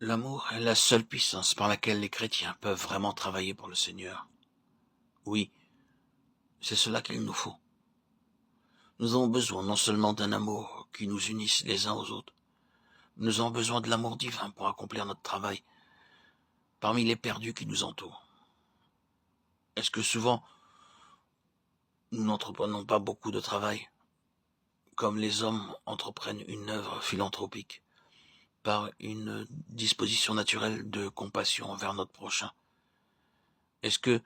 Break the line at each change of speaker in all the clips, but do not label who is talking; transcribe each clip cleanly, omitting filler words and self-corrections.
L'amour est la seule puissance par laquelle les chrétiens peuvent vraiment travailler pour le Seigneur. Oui, c'est cela qu'il nous faut. Nous avons besoin non seulement d'un amour qui nous unisse les uns aux autres, mais nous avons besoin de l'amour divin pour accomplir notre travail parmi les perdus qui nous entourent. Est-ce que souvent, nous n'entreprenons pas beaucoup de travail, comme les hommes entreprennent une œuvre philanthropique, par une disposition naturelle de compassion envers notre prochain? Est-ce que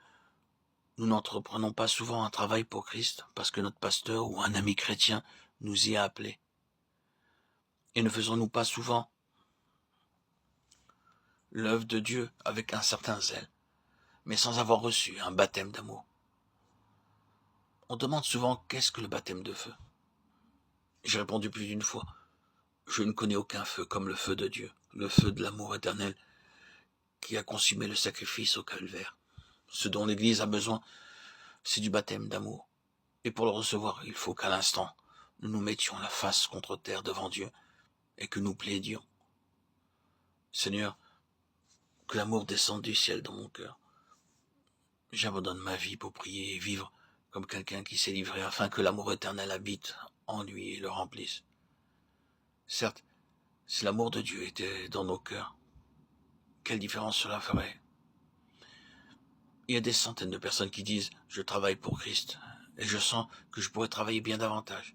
nous n'entreprenons pas souvent un travail pour Christ parce que notre pasteur ou un ami chrétien nous y a appelés? Et ne faisons-nous pas souvent l'œuvre de Dieu avec un certain zèle, mais sans avoir reçu un baptême d'amour? On demande souvent qu'est-ce que le baptême de feu. J'ai répondu plus d'une fois, je ne connais aucun feu comme le feu de Dieu, le feu de l'amour éternel qui a consumé le sacrifice au calvaire. Ce dont l'Église a besoin, c'est du baptême d'amour. Et pour le recevoir, il faut qu'à l'instant, nous nous mettions la face contre terre devant Dieu et que nous plaidions. Seigneur, que l'amour descende du ciel dans mon cœur. J'abandonne ma vie pour prier et vivre comme quelqu'un qui s'est livré afin que l'amour éternel habite en lui et le remplisse. Certes, si l'amour de Dieu était dans nos cœurs, quelle différence cela ferait? Il y a des centaines de personnes qui disent « Je travaille pour Christ » et je sens que je pourrais travailler bien davantage.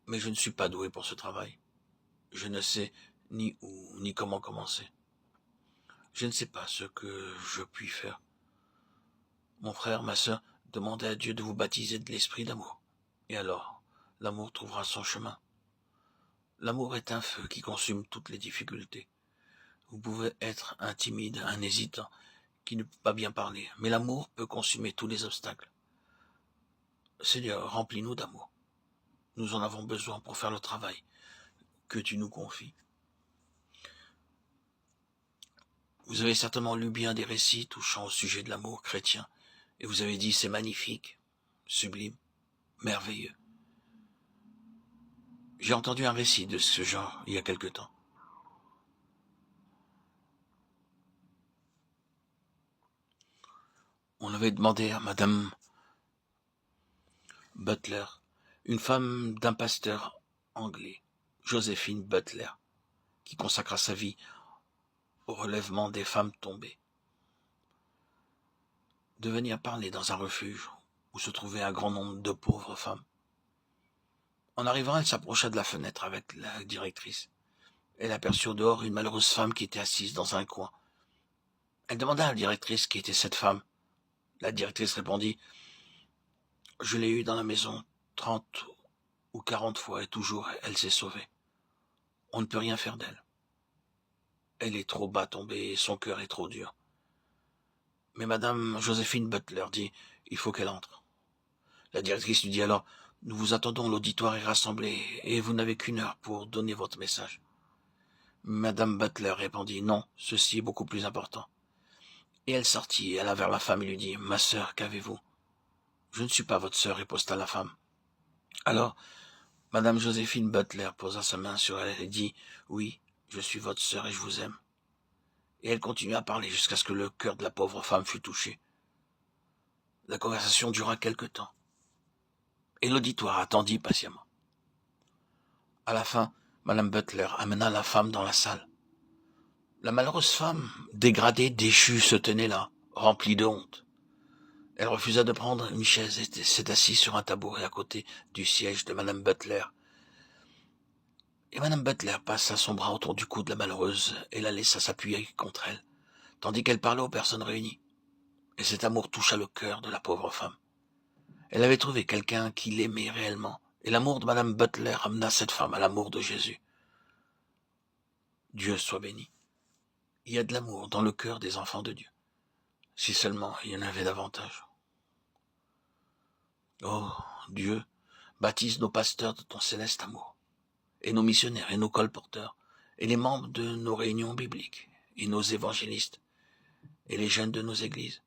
Mais je ne suis pas doué pour ce travail. Je ne sais ni où ni comment commencer. Je ne sais pas ce que je puis faire. Mon frère, ma sœur, demandez à Dieu de vous baptiser de l'esprit d'amour. Et alors, l'amour trouvera son chemin. L'amour est un feu qui consume toutes les difficultés. Vous pouvez être un timide, un hésitant, qui ne peut pas bien parler, mais l'amour peut consumer tous les obstacles. Seigneur, remplis-nous d'amour. Nous en avons besoin pour faire le travail que tu nous confies. Vous avez certainement lu bien des récits touchant au sujet de l'amour chrétien, et vous avez dit c'est magnifique, sublime, merveilleux. J'ai entendu un récit de ce genre il y a quelque temps. On avait demandé à Madame Butler, une femme d'un pasteur anglais, Joséphine Butler, qui consacra sa vie au relèvement des femmes tombées, de venir parler dans un refuge où se trouvait un grand nombre de pauvres femmes. En arrivant, elle s'approcha de la fenêtre avec la directrice. Elle aperçut au dehors une malheureuse femme qui était assise dans un coin. Elle demanda à la directrice qui était cette femme. La directrice répondit « Je l'ai eue dans la maison 30 ou 40 fois et toujours elle s'est sauvée. On ne peut rien faire d'elle. Elle est trop bas tombée et son cœur est trop dur. » Mais Madame Joséphine Butler dit « Il faut qu'elle entre. » La directrice lui dit alors « Nous vous attendons, l'auditoire est rassemblé et vous n'avez qu'une heure pour donner votre message. » Madame Butler répondit « Non, ceci est beaucoup plus important. » Et elle sortit et alla vers la femme et lui dit « Ma sœur, qu'avez-vous ?»« Je ne suis pas votre sœur, riposta la femme. Alors, Madame Joséphine Butler posa sa main sur elle et dit « Oui, je suis votre sœur et je vous aime. » Et elle continua à parler jusqu'à ce que le cœur de la pauvre femme fût touché. La conversation dura quelque temps, et l'auditoire attendit patiemment. À la fin, Madame Butler amena la femme dans la salle. La malheureuse femme, dégradée, déchue, se tenait là, remplie de honte. Elle refusa de prendre une chaise et s'est assise sur un tabouret à côté du siège de Madame Butler. Et Madame Butler passa son bras autour du cou de la malheureuse et la laissa s'appuyer contre elle, tandis qu'elle parlait aux personnes réunies. Et cet amour toucha le cœur de la pauvre femme. Elle avait trouvé quelqu'un qui l'aimait réellement, et l'amour de Madame Butler amena cette femme à l'amour de Jésus. Dieu soit béni. Il y a de l'amour dans le cœur des enfants de Dieu. Si seulement il y en avait davantage. Oh, Dieu, baptise nos pasteurs de ton céleste amour, et nos missionnaires et nos colporteurs, et les membres de nos réunions bibliques, et nos évangélistes, et les jeunes de nos églises.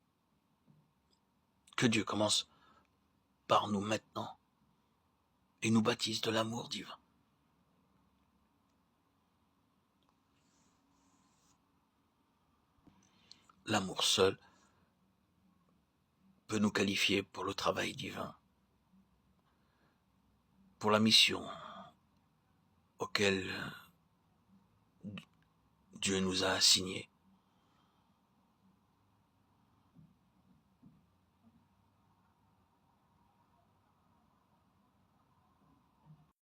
Que Dieu commence par nous maintenant, et nous baptise de l'amour divin. l'amour seul peut nous qualifier pour le travail divin, pour la mission auquel Dieu nous a assignée.